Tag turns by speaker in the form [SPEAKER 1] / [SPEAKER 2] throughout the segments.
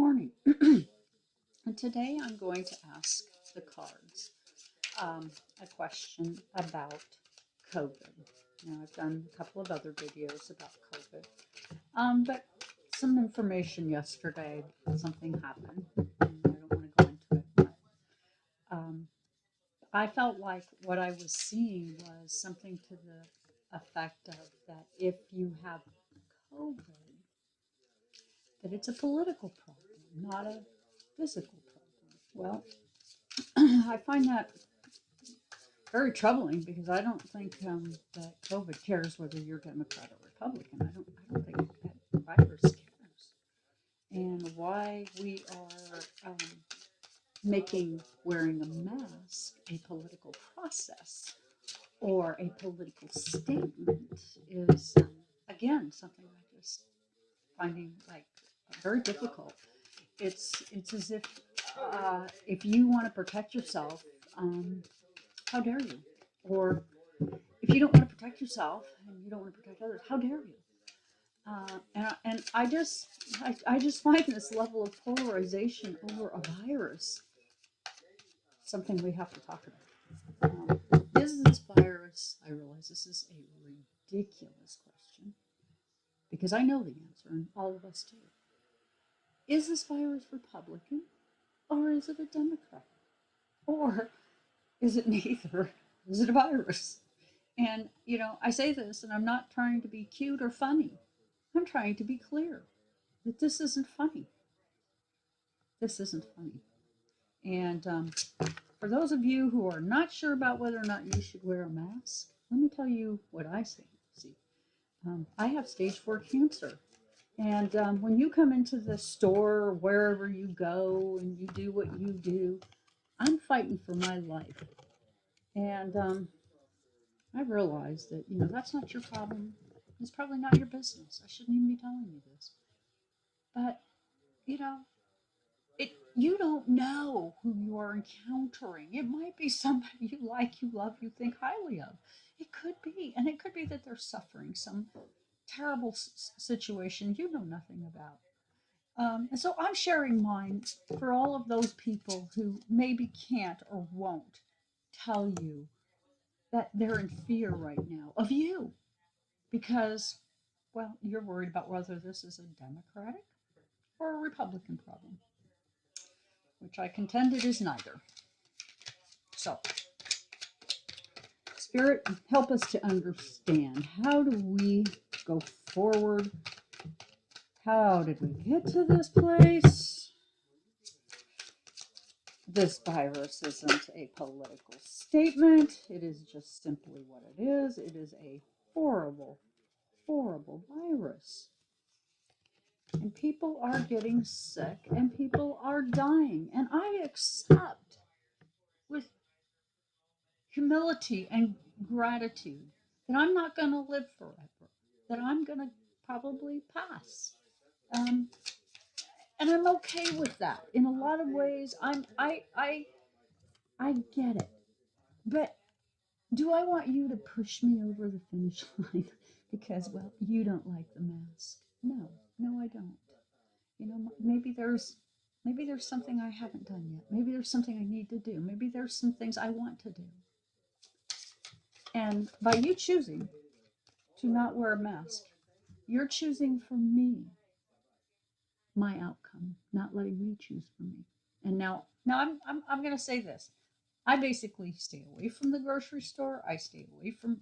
[SPEAKER 1] morning. And today I'm going to ask the cards a question about COVID. Now, I've done a couple of other videos about COVID, but some information yesterday, something happened, and I don't want to go into it, but um, I felt like what I was seeing was something to the effect of that if you have COVID, that it's a political problem, not a physical problem. Well, I find that very troubling because I don't think that COVID cares whether you're Democrat or Republican. I don't think that virus cares. And why we are making wearing a mask a political process or a political statement is, again, something I just finding like very difficult. It's as if you want to protect yourself, how dare you? Or if you don't want to protect yourself and you don't want to protect others, how dare you? And I just find this level of polarization over a virus something we have to talk about. Is this virus? I realize this is a ridiculous question because I know the answer, and all of us do. Is this virus Republican or is it a Democrat? Or is it neither? Is it a virus? And, I say this and I'm not trying to be cute or funny. I'm trying to be clear that this isn't funny. This isn't funny. And for those of you who are not sure about whether or not you should wear a mask, let me tell you what I say. See, I have stage 4 cancer. And when you come into the store or wherever you go and you do what you do, I'm fighting for my life. And I've realized that, that's not your problem. It's probably not your business. I shouldn't even be telling you this. But, you know, you don't know who you are encountering. It might be somebody you like, you love, you think highly of. It could be. And it could be that they're suffering some terrible situation you know nothing about. And so I'm sharing mine for all of those people who maybe can't or won't tell you that they're in fear right now of you because, well, you're worried about whether this is a Democratic or a Republican problem, which I contend it is neither. So, Spirit, help us to understand, how do we go forward? How did we get to this place? This virus isn't a political statement. It is just simply what it is. It is a horrible, horrible virus. And people are getting sick and people are dying. And I accept with humility and gratitude that I'm not going to live forever, that I'm going to probably pass. Um, and I'm okay with that. In a lot of ways, I get it. But do I want you to push me over the finish line because, well, you don't like the mask? No, no, I don't. Maybe there's something I haven't done yet. Maybe there's something I need to do. Maybe there's some things I want to do. And by you choosing to not wear a mask, you're choosing for me my outcome, not letting me choose for me. And now I'm going to say this. I basically stay away from the grocery store. I stay away from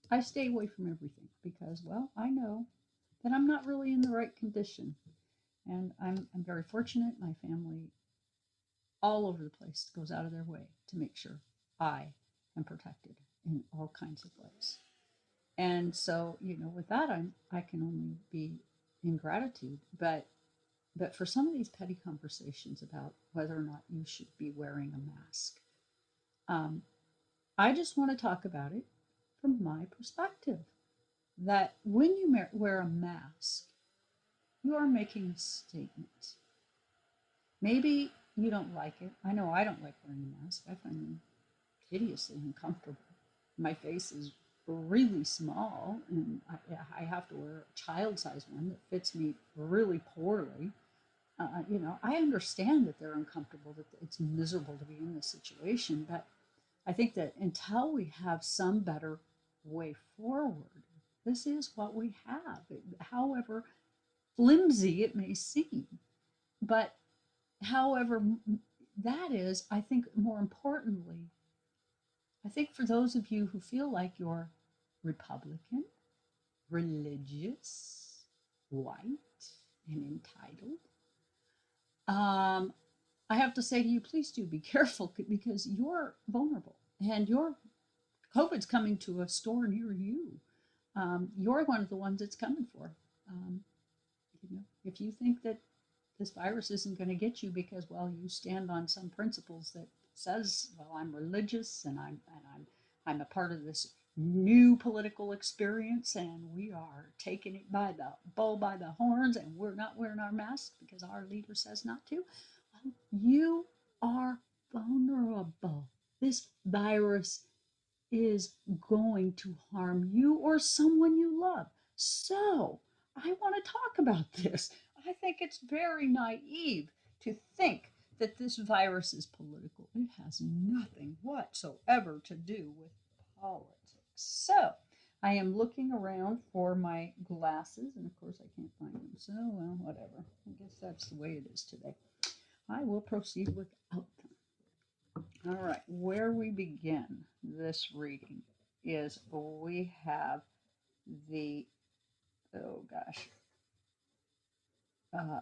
[SPEAKER 1] everything because, well, I know that I'm not really in the right condition. And I'm very fortunate. My family all over the place goes out of their way to make sure I am protected in all kinds of ways. And so, with that, I can only be in gratitude. But for some of these petty conversations about whether or not you should be wearing a mask, um, I just want to talk about it from my perspective. That when you wear a mask, you are making a statement. Maybe you don't like it. I know I don't like wearing a mask. I find them hideously uncomfortable. My face is really small, and I have to wear a child size one that fits me really poorly. I understand that they're uncomfortable, that it's miserable to be in this situation, but I think that until we have some better way forward, this is what we have, however flimsy it may seem. But however that is, I think more importantly, I think for those of you who feel like you're Republican, religious, white, and entitled, um, I have to say to you, please do be careful because you're vulnerable and your COVID's coming to a store near you. You're one of the ones it's coming for. Um, if you think that this virus isn't going to get you because, well, you stand on some principles that says, well, I'm religious and I'm a part of this new political experience and we are taking it by the bull by the horns and we're not wearing our masks because our leader says not to. Well, you are vulnerable. This virus is going to harm you or someone you love. So, I want to talk about this. I think it's very naive to think that this virus is political. It has nothing whatsoever to do with politics. So, I am looking around for my glasses, and of course, I can't find them. So, well, whatever. I guess that's the way it is today. I will proceed without them. All right, where we begin this reading is we have the, oh gosh, uh,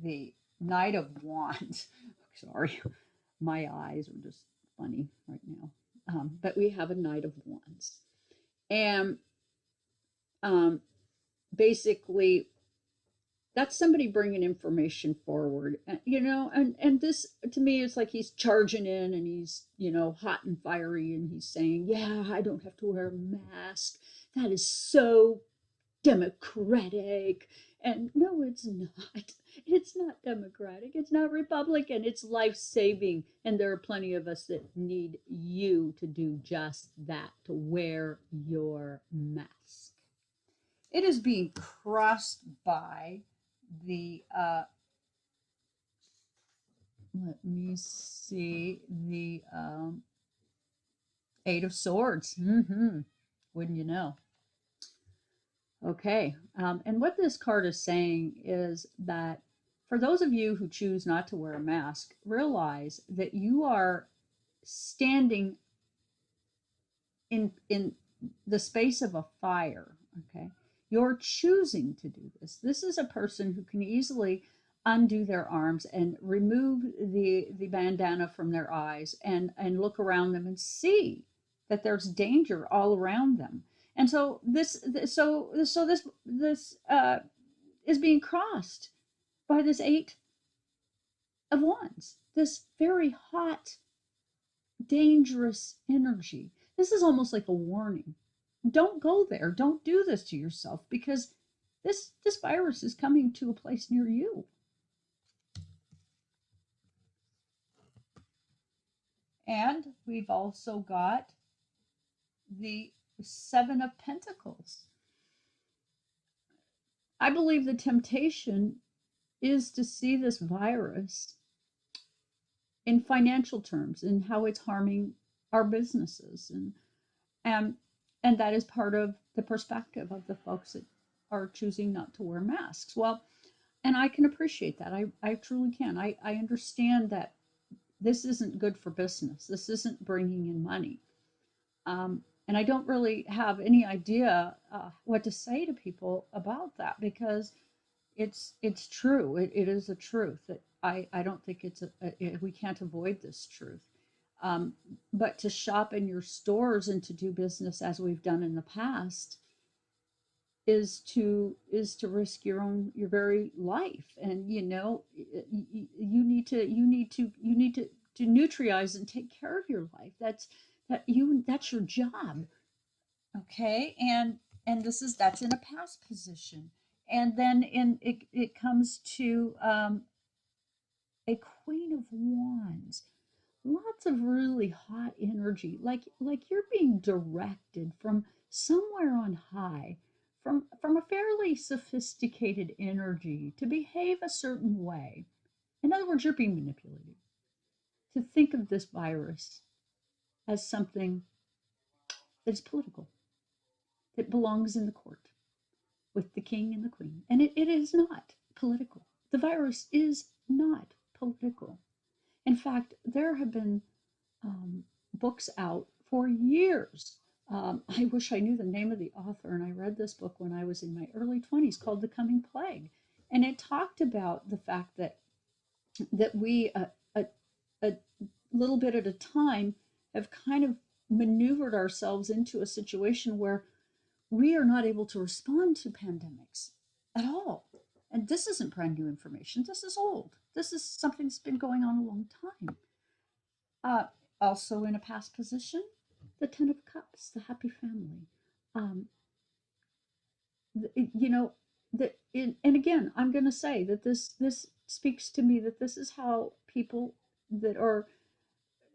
[SPEAKER 1] the Knight of Wands. Sorry, my eyes are just funny right now. But we have a Knight of Wands. And um, basically, that's somebody bringing information forward, and this to me is like he's charging in and he's hot and fiery and he's saying, yeah, I don't have to wear a mask, that is so democratic. And no, it's not. It's not democratic, it's not Republican, it's life-saving, and there are plenty of us that need you to do just that, to wear your mask. It is being crossed by the let me see, the Eight of Swords. Wouldn't you know? Okay, and what this card is saying is that for those of you who choose not to wear a mask, realize that you are standing in the space of a fire. Okay, you're choosing to do this. This is a person who can easily undo their arms and remove the bandana from their eyes and look around them and see that there's danger all around them. And so this is being crossed by this Eight of Wands, this very hot, dangerous energy. This is almost like a warning. Don't go there. Don't do this to yourself because this virus is coming to a place near you. And we've also got the Seven of Pentacles. I believe the temptation is to see this virus in financial terms and how it's harming our businesses, and and that is part of the perspective of the folks that are choosing not to wear masks. Well, and I can appreciate that. I truly can. I understand that this isn't good for business. This isn't bringing in money. And I don't really have any idea what to say to people about that because it's true. It is a truth that I don't think we can't avoid this truth. Um, but to shop in your stores and to do business as we've done in the past is to risk your very life. And you need to neutralize and take care of your life. That's your job. Okay, and that's in a past position. And then it comes to a Queen of Wands, lots of really hot energy, like you're being directed from somewhere on high from a fairly sophisticated energy to behave a certain way. In other words, you're being manipulated to think of this virus as something that is political, that belongs in the court with the king and the queen. And it is not political. The virus is not political. In fact, there have been books out for years. I wish I knew the name of the author, and I read this book when I was in my early 20s called The Coming Plague. And it talked about the fact that we, a little bit at a time, have kind of maneuvered ourselves into a situation where we are not able to respond to pandemics at all. And this isn't brand new information. This is old. This is something that's been going on a long time. Uh, Also, in a past position, the Ten of Cups, the happy family. Um, you know, and again, I'm going to say that this speaks to me that this is how people that are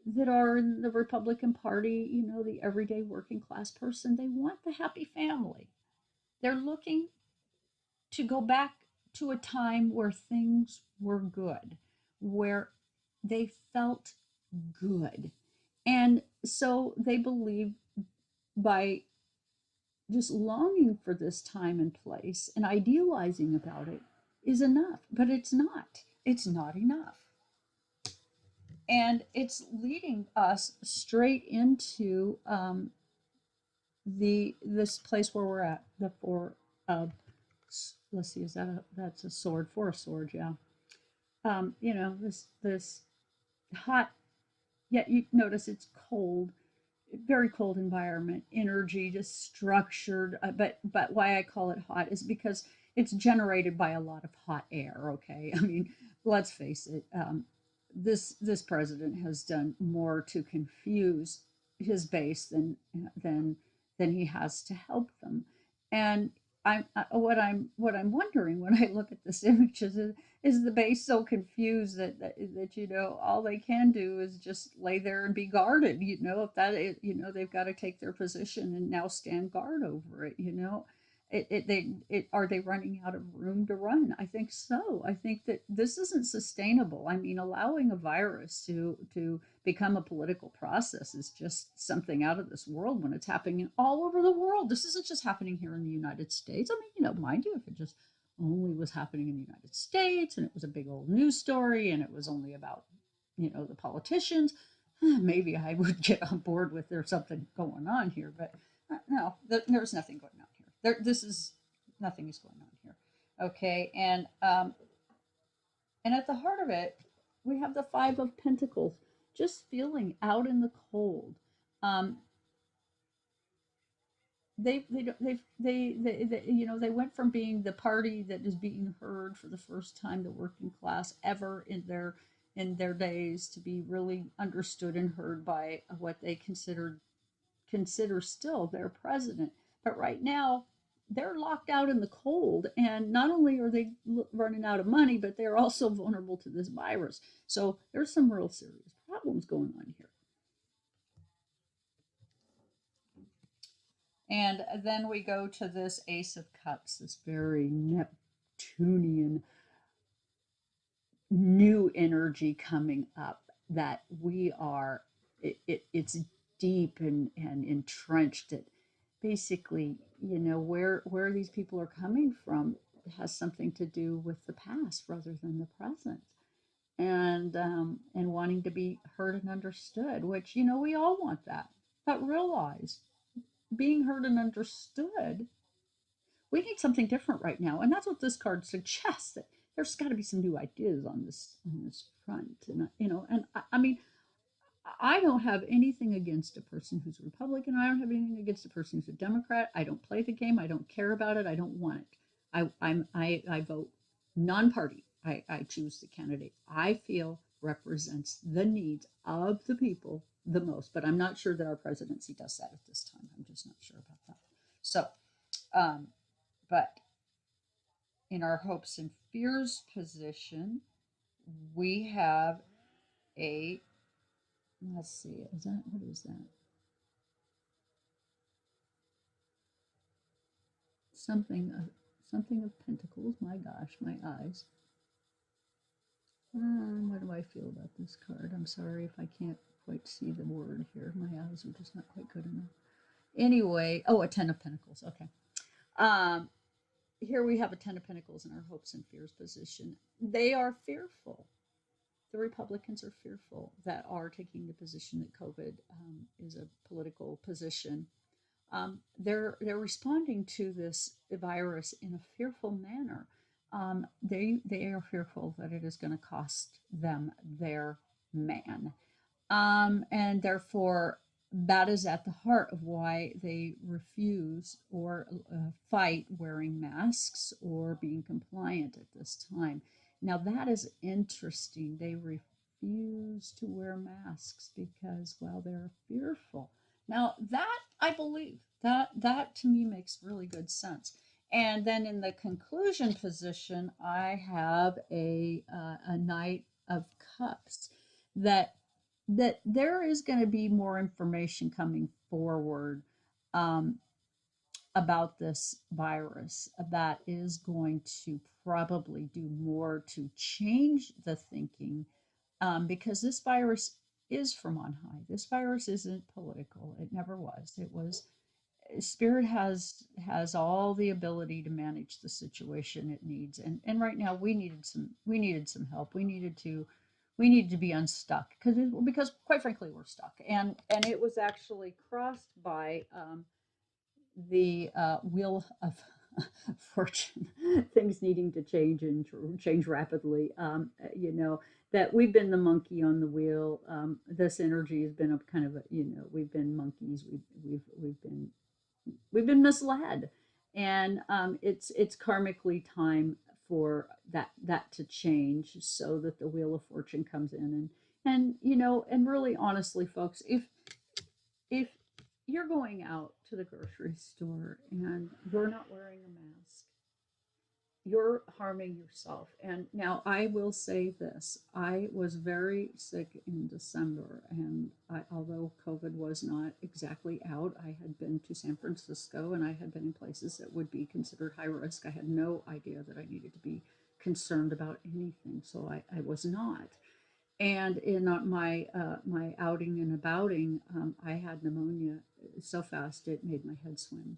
[SPEAKER 1] in the Republican Party, the everyday working class person, they want the happy family. They're looking to go back to a time where things were good, where they felt good. And so they believe by just longing for this time and place and idealizing about it is enough. But it's not. It's not enough. And it's leading us straight into this place where we're at, the four of, let's see, that's a sword, four of swords, yeah. This hot, yet you notice it's cold, very cold environment, energy just structured. But why I call it hot is because it's generated by a lot of hot air. Okay, I mean, let's face it. This president has done more to confuse his base than he has to help them. And what I'm wondering when I look at this image is the base so confused that all they can do is just lay there and be guarded. If that is, they've got to take their position and now stand guard over it. Are they running out of room to run? I think so. I think that this isn't sustainable. I mean, allowing a virus to become a political process is just something out of this world when it's happening all over the world. This isn't just happening here in the United States. I mean, mind you, if it just only was happening in the United States and it was a big old news story and it was only about, the politicians, maybe I would get on board with there's something going on here. But no, there's nothing going on here. Nothing is going on here. Okay, and at the heart of it, we have the Five of Pentacles, just feeling out in the cold. Um, they went from being the party that is being heard for the first time, the working class ever in their days, to be really understood and heard by what they consider still their president. But right now, they're locked out in the cold, and not only are they running out of money, but they're also vulnerable to this virus. So there's some real serious problems going on here. And then we go to this Ace of Cups, this very Neptunian new energy coming up that we are, it's deep and entrenched. It basically, where these people are coming from has something to do with the past rather than the present. And wanting to be heard and understood, which we all want that. But realize being heard and understood, we need something different right now, and that's what this card suggests. That there's got to be some new ideas on this front, and I mean, I don't have anything against a person who's a Republican. I don't have anything against a person who's a Democrat. I don't play the game. I don't care about it. I don't want it. I vote non-party. I choose the candidate I feel represents the needs of the people the most. But I'm not sure that our presidency does that at this time. I'm just not sure about that. So, but in our hopes and fears position, we have a, let's see, what is that? something of pentacles. My gosh, my eyes. What do I feel about this card? I'm sorry if I can't quite see the word here. My eyes are just not quite good enough. Anyway, oh, a Ten of Pentacles. Okay. Um, Here we have a Ten of Pentacles in our hopes and fears position. They are fearful. The Republicans are fearful that are taking the position that COVID is a political position. They're responding to this virus in a fearful manner. They are fearful that it is going to cost them their man, and therefore that is at the heart of why they refuse or fight wearing masks or being compliant at this time. Now that is interesting. They refuse to wear masks because, well, they're fearful. Now that I believe that to me makes really good sense. And then in the conclusion position, I have a Knight of Cups that there is going to be more information coming forward um, about this virus that is going to probably do more to change the thinking, because this virus is from on high. This virus isn't political. It never was. It was Spirit has all the ability to manage the situation it needs, and right now we needed some help. We needed to be unstuck because quite frankly we're stuck, and it was actually crossed by the wheel of fortune, things needing to change and change rapidly. That we've been the monkey on the wheel. This energy has been a kind of a, we've been monkeys. We've been misled, and it's karmically time for that to change so that the wheel of fortune comes in, and really honestly, folks, if you're going out to the grocery store and you're not wearing a mask, you're harming yourself. And now I will say this: I was very sick in December, and although COVID was not exactly out, I had been to San Francisco and I had been in places that would be considered high risk. I had no idea that I needed to be concerned about anything, so I was not. And in my outing and abouting, I had pneumonia so fast it made my head swim.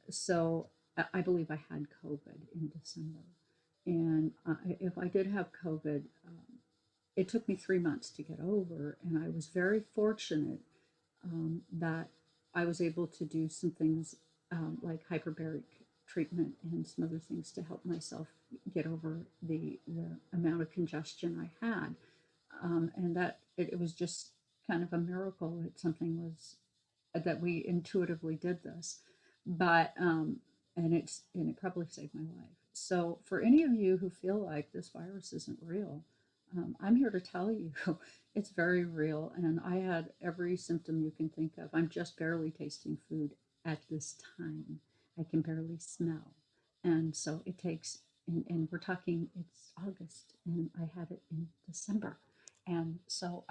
[SPEAKER 1] So I believe I had COVID in December, and if I did have COVID, it took me 3 months to get over, and I was very fortunate that I was able to do some things like hyperbaric treatment and some other things to help myself get over the amount of congestion I had, and that it was just kind of a miracle that something was that we intuitively did this, but and it probably saved my life. So for any of you who feel like this virus isn't real, I'm here to tell you it's very real, and I had every symptom you can think of. I'm just barely tasting food at this time. I can barely smell, and so it takes. And we're talking, it's August, and I had it in December. And so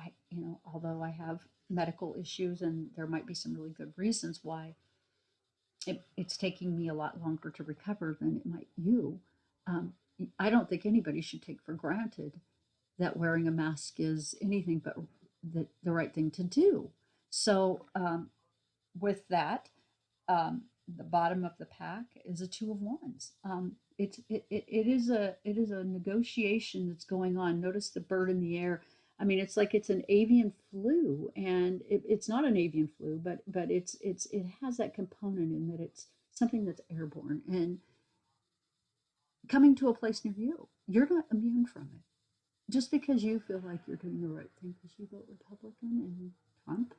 [SPEAKER 1] although I have medical issues and there might be some really good reasons why it's taking me a lot longer to recover than it might you, um, I don't think anybody should take for granted that wearing a mask is anything but the right thing to do. So with that, the bottom of the pack is a Two of Wands. It is a negotiation that's going on. Notice the bird in the air. I mean, it's like it's an avian flu, and it's not an avian flu, but it has that component in that it's something that's airborne and coming to a place near you. You're not immune from it. Just because you feel like you're doing the right thing because you vote Republican and Trump,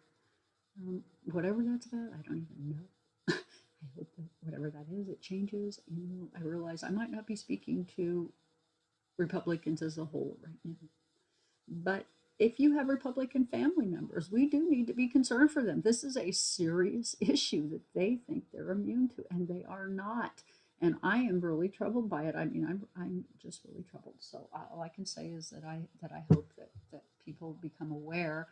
[SPEAKER 1] whatever that's about, I don't even know. I hope that whatever that is, it changes. I realize I might not be speaking to Republicans as a whole right now, but if you have Republican family members, we do need to be concerned for them. This is a serious issue that they think they're immune to, and they are not. And I am really troubled by it. I mean, I'm just really troubled. So all I can say is that I hope that people become aware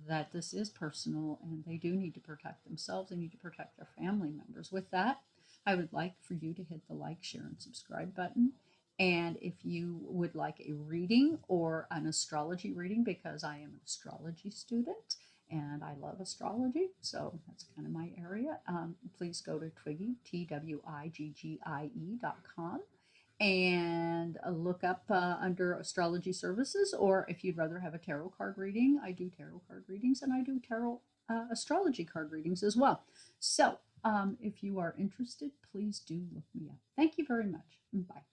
[SPEAKER 1] that this is personal and they do need to protect themselves. They need to protect their family members. With that, I would like for you to hit the like, share, and subscribe button. And if you would like a reading or an astrology reading, because I am an astrology student and I love astrology, so that's kind of my area, please go to Twiggy, TWIGGIE.com, and look up under astrology services. Or if you'd rather have a tarot card reading, I do tarot card readings and I do tarot astrology card readings as well. So if you are interested, please do look me up. Thank you very much. Bye.